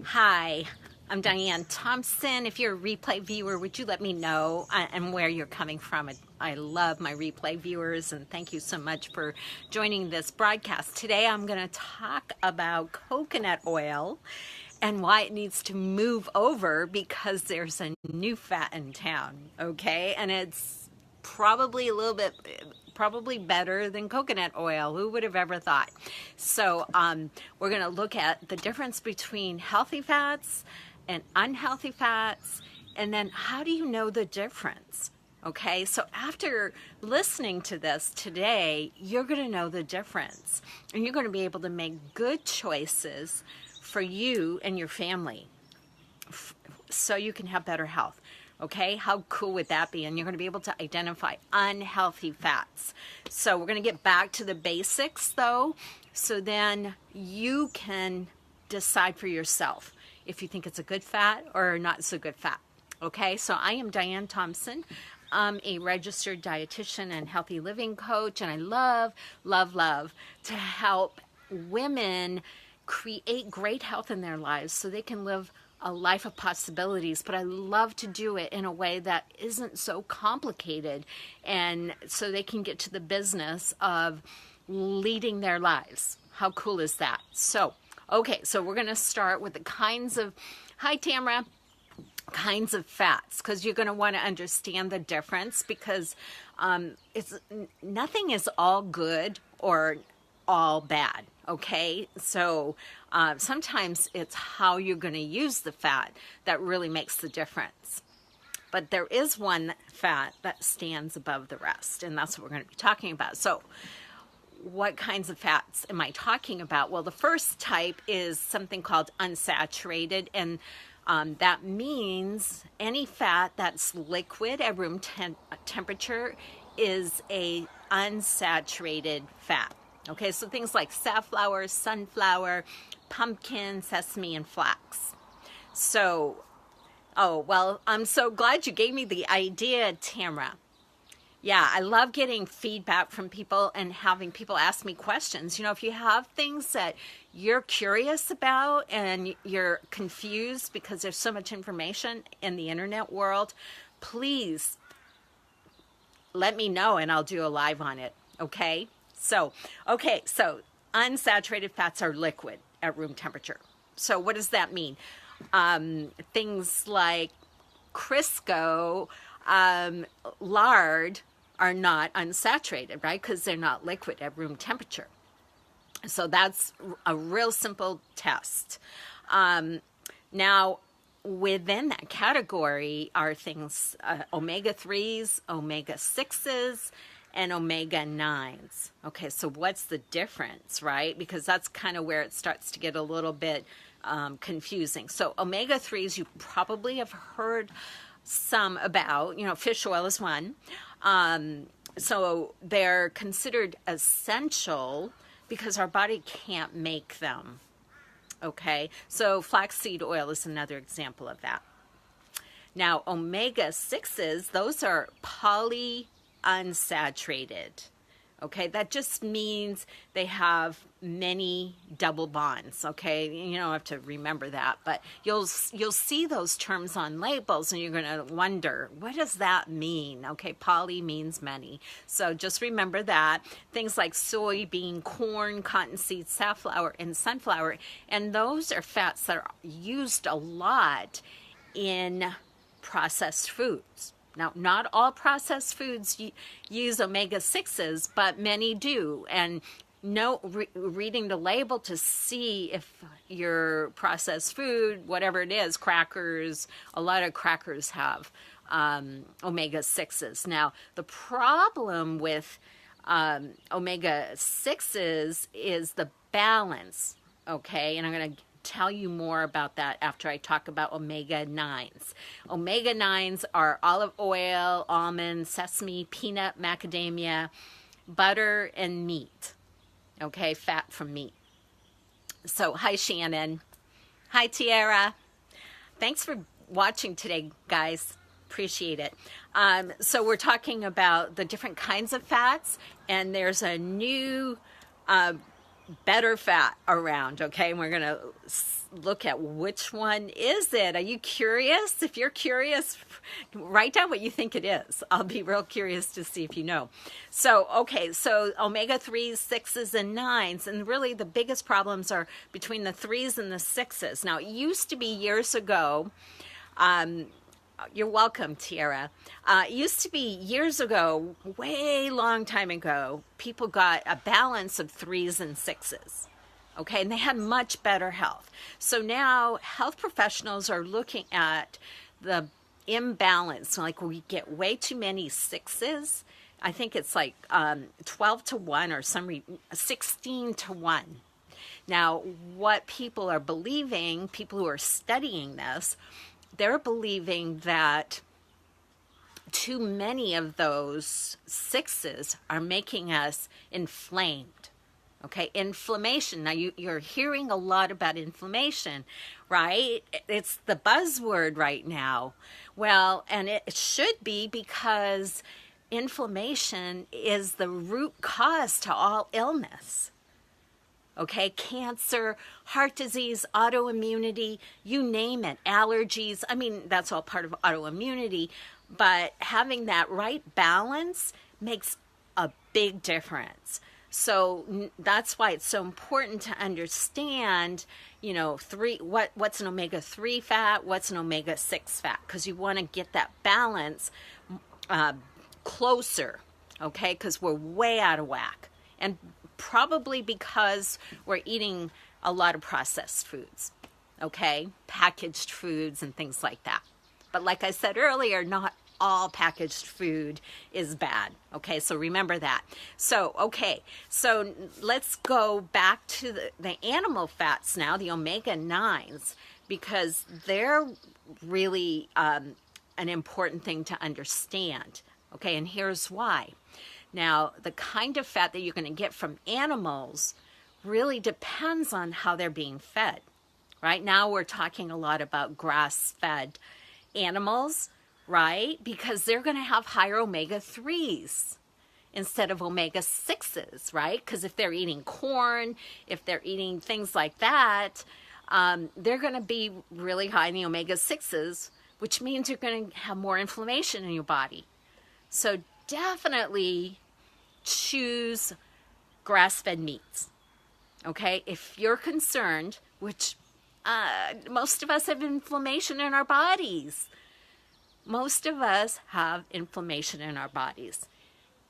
Hi, I'm Diane Thompson. If you're a replay viewer, would you let me know and where you're coming from? I love my replay viewers, and thank you so much for joining this broadcast. Today I'm going to talk about coconut oil and why it needs to move over because there's a new fat in town, okay? And it's probably a little bit probably better than coconut oil. Who would have ever thought? So we're going to look at the difference between healthy fats and unhealthy fats, and then how do you know the difference? Okay, so after listening to this today, you're going to know the difference, and you're going to be able to make good choices for you and your family so you can have better health. Okay, how cool would that be? And you're going to be able to identify unhealthy fats. So we're going to get back to the basics though, so then you can decide for yourself if you think it's a good fat or not so good fat. Okay, so I am Diane Thompson. I'm a registered dietitian and healthy living coach, and I love to help women create great health in their lives so they can live a life of possibilities, but I love to do it in a way that isn't so complicated, and so they can get to the business of leading their lives. How cool is that? So, okay, so we're going to start with the kinds of, hi Tamara, kinds of fats, because you're going to want to understand the difference, because nothing is all good or all bad. Okay, so sometimes it's how you're going to use the fat that really makes the difference. But there is one fat that stands above the rest, and that's what we're going to be talking about. So what kinds of fats am I talking about? Well, the first type is something called unsaturated, and that means any fat that's liquid at room temperature is a unsaturated fat. Okay, so things like safflower, sunflower, pumpkin, sesame, and flax. So, oh, well, I'm so glad you gave me the idea, Tamara. Yeah, I love getting feedback from people and having people ask me questions. You know, if you have things that you're curious about and you're confused because there's so much information in the internet world, please let me know and I'll do a live on it, okay? So unsaturated fats are liquid at room temperature. So what does that mean? Things like Crisco, lard are not unsaturated, right? Because they're not liquid at room temperature. So that's a real simple test. Now, within that category are things omega-3s, omega-6s, and omega-9s. Okay, so what's the difference, right? Because that's kind of where it starts to get a little bit confusing. So omega-3s, you probably have heard some about, you know, fish oil is one. So they're considered essential because our body can't make them. Okay, so flaxseed oil is another example of that. Now, omega-6s, those are polyunsaturated. Okay, that just means they have many double bonds. Okay, you don't have to remember that, but you'll see those terms on labels and you're going to wonder, what does that mean? Okay, poly means many. So just remember that. Things like soybean, corn, cottonseed, safflower, and sunflower, and those are fats that are used a lot in processed foods. Now, not all processed foods use omega-6s, but many do. And reading the label to see if your processed food, whatever it is, crackers, a lot of crackers have omega-6s. Now, the problem with omega-6s is the balance, okay? And I'm going to tell you more about that after I talk about omega-9s. Omega-9s are olive oil, almond, sesame, peanut, macadamia, butter, and meat. Okay, fat from meat. So, hi Shannon. Hi Tiara. Thanks for watching today, guys. Appreciate it. So we're talking about the different kinds of fats, and there's a new better fat around, okay? And we're going to look at which one is it. Are you curious? If you're curious, write down what you think it is. I'll be real curious to see if you know. So, okay, so omega-3s, 6s, and 9s, and really the biggest problems are between the 3s and the 6s. Now, it used to be years ago, you're welcome, Tiara. It used to be years ago, way long time ago, people got a balance of 3s and 6s. Okay, and they had much better health. So now health professionals are looking at the imbalance. Like we get way too many 6s. I think it's like 12 to 1 or 16 to 1. Now, what people are believing, people who are studying this, they're believing that too many of those 6s are making us inflamed. Okay, inflammation. Now, you're hearing a lot about inflammation, right? It's the buzzword right now. Well, and it should be, because inflammation is the root cause to all illness. Okay, cancer, heart disease, autoimmunity, you name it, allergies. I mean, that's all part of autoimmunity, but having that right balance makes a big difference. So that's why it's so important to understand, you know, what's an omega-3 fat, what's an omega-6 fat, because you want to get that balance closer, okay, because we're way out of whack. And probably because we're eating a lot of processed foods, okay, packaged foods and things like that. But like I said earlier, not all packaged food is bad. Okay, so remember that. So, okay, so let's go back to the animal fats now, the omega-9s, because they're really an important thing to understand. Okay, and here's why. Now, the kind of fat that you're going to get from animals really depends on how they're being fed. Right now, we're talking a lot about grass-fed animals, right? Because they're going to have higher omega-3s instead of omega-6s, right? Because if they're eating corn, if they're eating things like that, they're going to be really high in the omega-6s, which means you're going to have more inflammation in your body. So definitely choose grass-fed meats, okay? If you're concerned, which most of us have inflammation in our bodies. Most of us have inflammation in our bodies.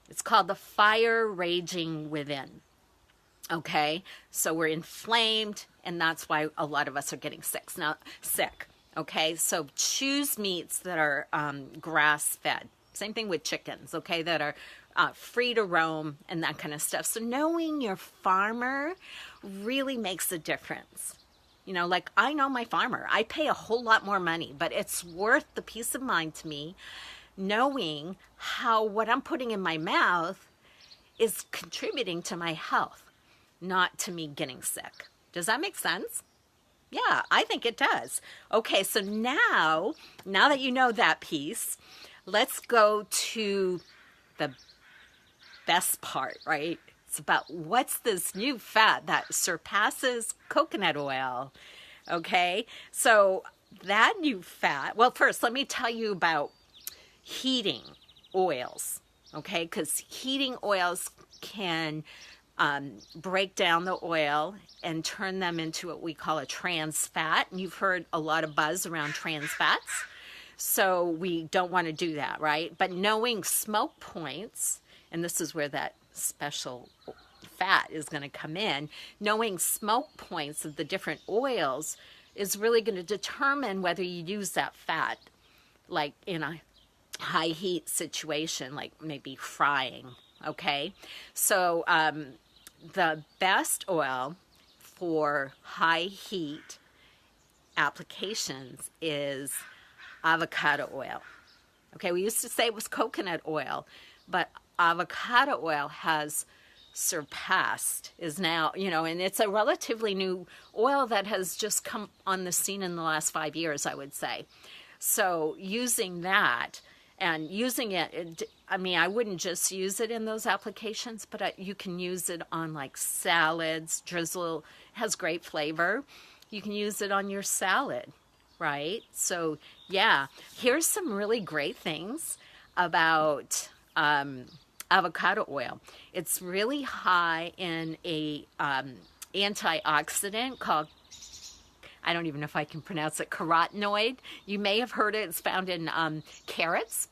It's called the fire raging within. Okay, so we're inflamed, and that's why a lot of us are getting sick. Okay, so choose meats that are grass-fed. Same thing with chickens, okay, that are free to roam and that kind of stuff. So knowing your farmer really makes a difference. You know, like I know my farmer. I pay a whole lot more money, but it's worth the peace of mind to me knowing how what I'm putting in my mouth is contributing to my health, not to me getting sick. Does that make sense? Yeah, I think it does. Okay, so now that you know that piece, let's go to the best part, right? It's about what's this new fat that surpasses coconut oil, okay? So that new fat, well, first, let me tell you about heating oils, okay? Because heating oils can break down the oil and turn them into what we call a trans fat. And you've heard a lot of buzz around trans fats. So we don't want to do that, right? But knowing smoke points, and this is where that special fat is going to come in, knowing smoke points of the different oils is really going to determine whether you use that fat like in a high heat situation, like maybe frying, okay? So the best oil for high heat applications is avocado oil. Okay, we used to say it was coconut oil, but avocado oil has surpassed, is now, you know, and it's a relatively new oil that has just come on the scene in the last 5 years, I would say. So using that, And using I mean, I wouldn't just use it in those applications, but you can use it on like salads. Drizzle has great flavor. You can use it on your salad, right? So yeah, here's some really great things about avocado oil. It's really high in a antioxidant called, I don't even know if I can pronounce it, carotenoid. You may have heard it. It's found in carrots.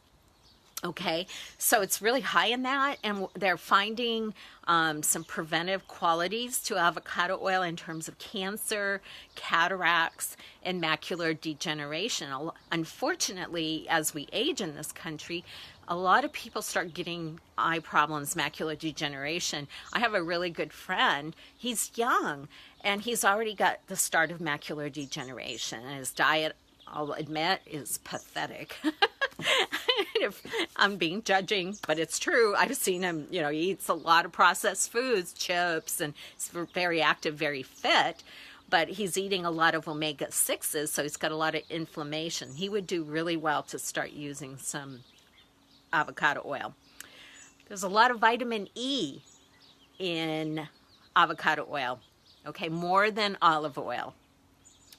Okay, so it's really high in that, and they're finding some preventive qualities to avocado oil in terms of cancer, cataracts, and macular degeneration. Unfortunately, as we age in this country, a lot of people start getting eye problems, macular degeneration. I have a really good friend. He's young, and he's already got the start of macular degeneration, and his diet, I'll admit, is pathetic. If I'm being judging, but it's true. I've seen him, he eats a lot of processed foods, chips, and he's very active, very fit, but he's eating a lot of omega-6s, so he's got a lot of inflammation. He would do really well to start using some avocado oil. There's a lot of vitamin E in avocado oil, okay, more than olive oil.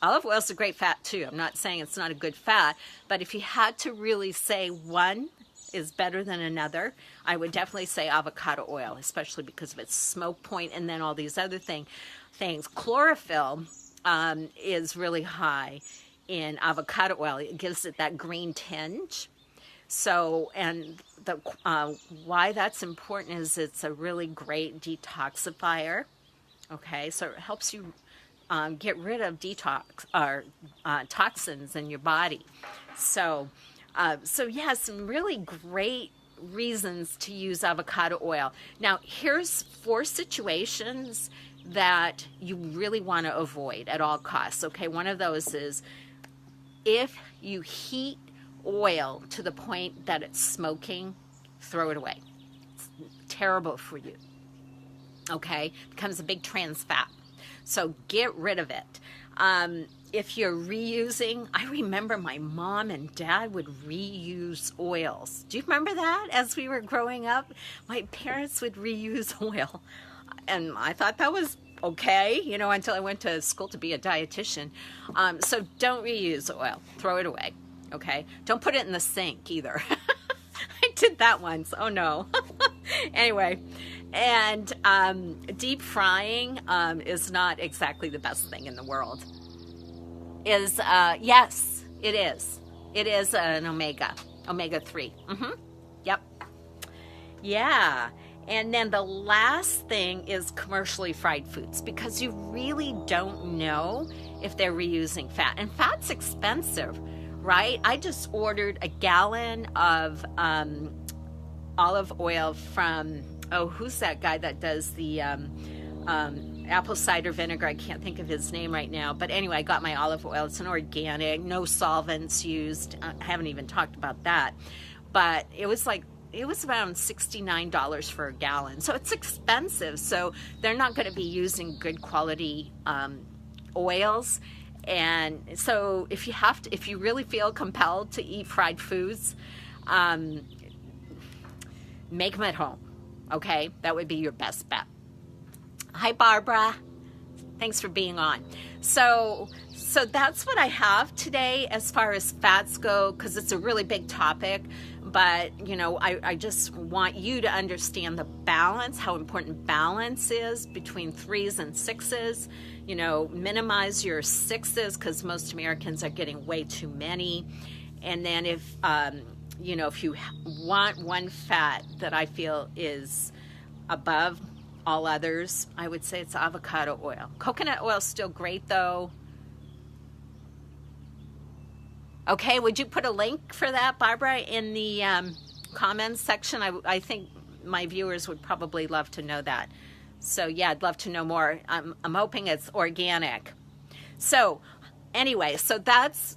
Olive oil is a great fat too. I'm not saying it's not a good fat, but if you had to really say one is better than another, I would definitely say avocado oil, especially because of its smoke point and then all these other things. Chlorophyll is really high in avocado oil. It gives it that green tinge. So, and why that's important is it's a really great detoxifier. Okay, so it helps you get rid of toxins in your body. So yeah, some really great reasons to use avocado oil. Now, here's 4 situations that you really want to avoid at all costs. Okay, one of those is if you heat oil to the point that it's smoking, throw it away. It's terrible for you. Okay, it becomes a big trans fat. So get rid of it. If you're reusing, I remember my mom and dad would reuse oils. Do you remember that as we were growing up? My parents would reuse oil. And I thought that was okay, until I went to school to be a dietitian. So don't reuse oil. Throw it away, okay? Don't put it in the sink either. I did that once. Oh, no. Anyway. And deep frying is not exactly the best thing in the world. Yes, it is. It is an omega-3. Yep. Yeah. And then the last thing is commercially fried foods, because you really don't know if they're reusing fat. And fat's expensive, right? I just ordered a gallon of olive oil from... who's that guy that does the apple cider vinegar? I can't think of his name right now. But anyway, I got my olive oil. It's an organic, no solvents used. I haven't even talked about that. But it was around $69 for a gallon. So it's expensive. So they're not going to be using good quality oils. And so if you really feel compelled to eat fried foods, make them at home. Okay, that would be your best bet. Hi, Barbara. Thanks for being on. So that's what I have today as far as fats go, because it's a really big topic. But, I just want you to understand the balance, how important balance is between 3s and 6s. Minimize your 6s, because most Americans are getting way too many. And then if you want one fat that I feel is above all others, I would say it's avocado oil. Coconut oil is still great, though. Okay, would you put a link for that, Barbara, in the comments section? I think my viewers would probably love to know that. So, yeah, I'd love to know more. I'm hoping it's organic. So, anyway, so that's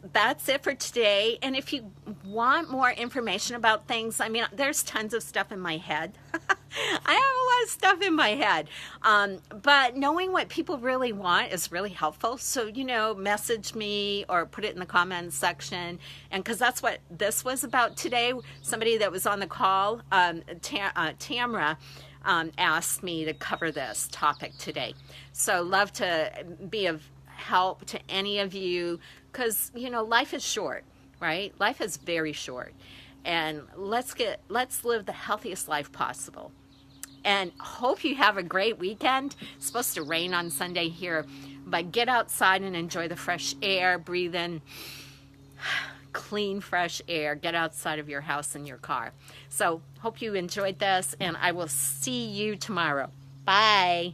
it for today. And if you want more information about things, there's tons of stuff in my head. I have a lot of stuff in my head. But knowing what people really want is really helpful. So, message me or put it in the comments section. And because that's what this was about today. Somebody that was on the call, Tamra, asked me to cover this topic today. So love to be of help to any of you because, life is short, right? Life is very short. And let's live the healthiest life possible. And hope you have a great weekend. It's supposed to rain on Sunday here, but get outside and enjoy the fresh air, breathe in clean, fresh air, get outside of your house and your car. So hope you enjoyed this, and I will see you tomorrow. Bye.